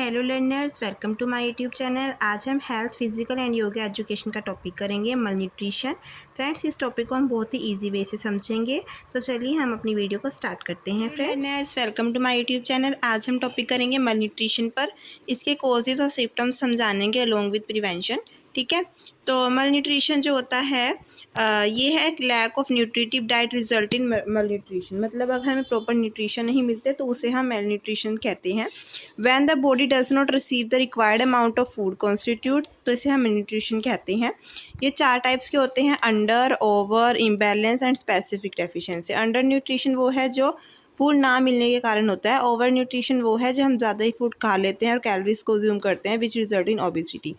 Hello learners, welcome to my YouTube channel. आज हम health, physical and yoga education का topic करेंगे, मल न्यूट्रिशन। फ्रेंड्स, इस टॉपिक को हम बहुत ही इजी वे से समझेंगे। तो चलिए हम अपनी वीडियो को स्टार्ट करते हैं। Friends, welcome to my YouTube channel. आज हम टॉपिक करेंगे मल न्यूट्रिशन पर। इसके कॉजेज और सिम्टम्स हम जानेंगे अलोंग विद प्रिवेंशन। ठीक है, तो मल न्यूट्रिशन जो होता है ये है lack of nutritive diet result in malnutrition. मतलब अगर हमें प्रॉपर न्यूट्रिशन नहीं मिलते तो उसे हम मेल न्यूट्रिशन कहते हैं। When the body does not receive the required amount of food constitutes, तो इसे हम न्यूट्रिशन कहते हैं। ये 4 टाइप्स के होते हैं: under, over, imbalance and specific deficiency. Under nutrition वो है जो फूड ना मिलने के कारण होता है। ओवर न्यूट्रिशन वो है जो हम ज़्यादा ही फूड खा लेते हैं और कैलोरीज कंज्यूम करते हैं, which result in obesity.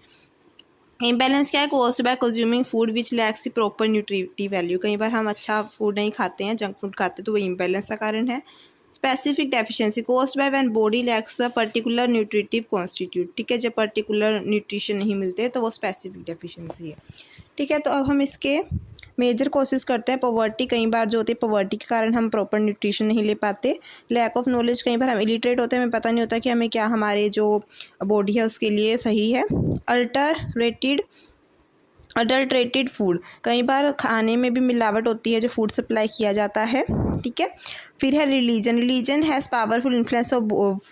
Imbalance क्या है? Caused by consuming food which lakhs the proper nutritive value. कई बार हम अच्छा फूड नहीं खाते हैं, जंक फूड खाते हैं, तो वो इम्बैलेंस का कारण है। Specific deficiency caused by when body lakhs a particular nutritive constitute. ठीक है, जब पर्टिकुलर न्यूट्रिशन नहीं मिलते तो वो स्पेसिफिक डेफिशिएंसी है। ठीक है, तो अब हम इसके मेजर कोशिश करते हैं। पॉवर्टी कई बार जो होती है, पॉवर्टी के कारण हम प्रॉपर न्यूट्रिशन नहीं ले पाते। लैक ऑफ नॉलेज, कई बार हम इलिटरेट होते हैं, हमें पता नहीं होता कि हमें क्या हमारे जो बॉडी है उसके लिए सही है। अडल्ट्रेटेड फूड, कई बार खाने में भी मिलावट होती है जो फूड सप्लाई किया जाता है। ठीक है, फिर है religion has powerful influence of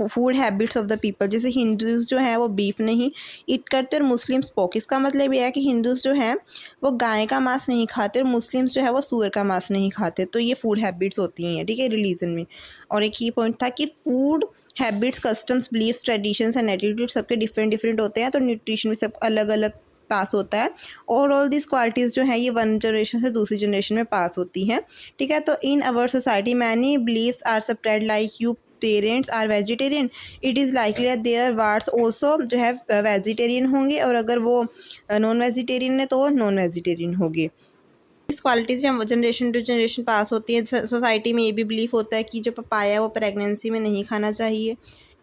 food habits of the people. जैसे हिंदूज़ जो हैं वो बीफ नहीं ईट करते और मुस्लिम्स पोक। इसका मतलब ये है कि हिंदूज़ जो हैं वो गाय का मांस नहीं खाते और मुस्लिम्स जो है वो सूअर का मांस नहीं खाते। तो ये फूड हैबिट्स होती हैं, ठीक है, रिलीजन में। और एक ही पॉइंट था कि food habits, customs, beliefs, traditions and attitude सबके डिफरेंट होते हैं, तो न्यूट्रिशन में सब अलग अलग पास होता है। ओवरऑल दिस क्वालिटीज़ जो है ये वन जनरेशन से दूसरी जनरेशन में पास होती हैं। ठीक है, तो in our society many beliefs are spread like you parents are vegetarian, it is likely that their wards also जो है वेजिटेरियन होंगे, और अगर वो नॉन वेजिटेरियन है तो वो नॉन वेजिटेरियन होंगे। इस क्वालिटीज़ जो जनरेशन टू जनरेशन पास होती है। सोसाइटी में ये भी बिलीफ होता है कि जो पपाया है वो प्रेगनेंसी में नहीं खाना चाहिए।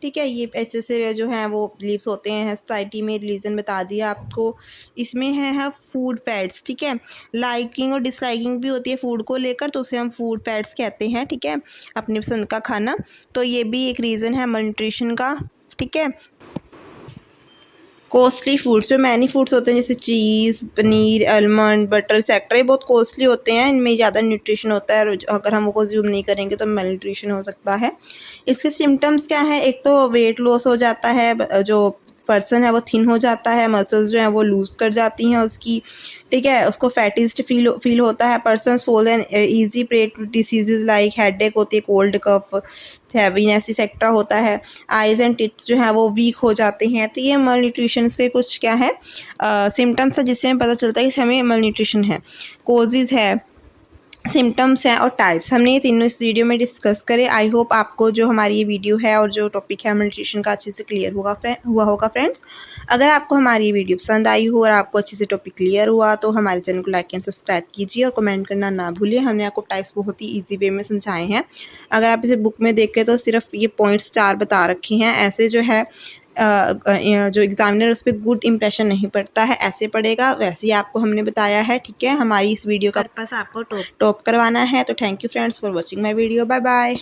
ठीक है, ये ऐसे जो हैं वो बिलीव्स होते हैं सोसाइटी में। रिलीजन बता दिया आपको। इसमें है फूड पैट्स। ठीक है, लाइकिंग और डिसलाइकिंग भी होती है फूड को लेकर, तो उसे हम फूड पैट्स कहते हैं। ठीक है, अपनी पसंद का खाना। तो ये भी एक रीज़न है मलन्यूट्रिशन का। ठीक है, कॉस्टली फूड्स, जो मैनी फूड्स होते हैं जैसे चीज़, पनीर, आलमंड, बटर एक्सेट्रा, ये बहुत कॉस्टली होते हैं, इनमें ज़्यादा न्यूट्रिशन होता है और अगर हम वो कंज्यूम नहीं करेंगे तो मेल न्यूट्रिशन हो सकता है। इसके सिम्टम्स क्या है? एक तो वेट लॉस हो जाता है, जो पर्सन है वो थिन हो जाता है, मसल्स जो हैं वो लूज कर जाती हैं उसकी। ठीक है, उसको फैटिस्ट फील होता है। Person fall an easy prey to diseases like headache होती है, कोल्ड कफ, हैवीनेस एक्सेट्रा होता है। आइज एंड टिट्स जो है वो वीक हो जाते हैं। तो ये मल न्यूट्रिशन से कुछ क्या है सिम्टम्स है जिससे हमें पता चलता है कि हमें मल न्यूट्रिशन है। कोजेज है, सिम्टम्स हैं और टाइप्स, हमने ये तीनों इस वीडियो में डिस्कस करे। आई होप आपको जो हमारी ये वीडियो है और जो टॉपिक है न्यूट्रिशन का अच्छे से क्लियर हुआ होगा फ्रेंड्स। अगर आपको हमारी ये वीडियो पसंद आई हो और आपको अच्छे से टॉपिक क्लियर हुआ तो हमारे चैनल को लाइक एंड सब्सक्राइब कीजिए और कमेंट करना ना भूलिए। हमने आपको टाइप्स बहुत ही ईजी वे में समझाए हैं। अगर आप इसे बुक में देखें तो सिर्फ ये पॉइंट्स 4 बता रखे हैं। ऐसे जो है जो एग्जामिनर उस पर गुड इंप्रेशन नहीं पड़ता है, ऐसे पड़ेगा, वैसे ही आपको हमने बताया है। ठीक है, हमारी इस वीडियो का पर्पस आपको टॉप करवाना है। तो thank you friends for watching my video. Bye bye.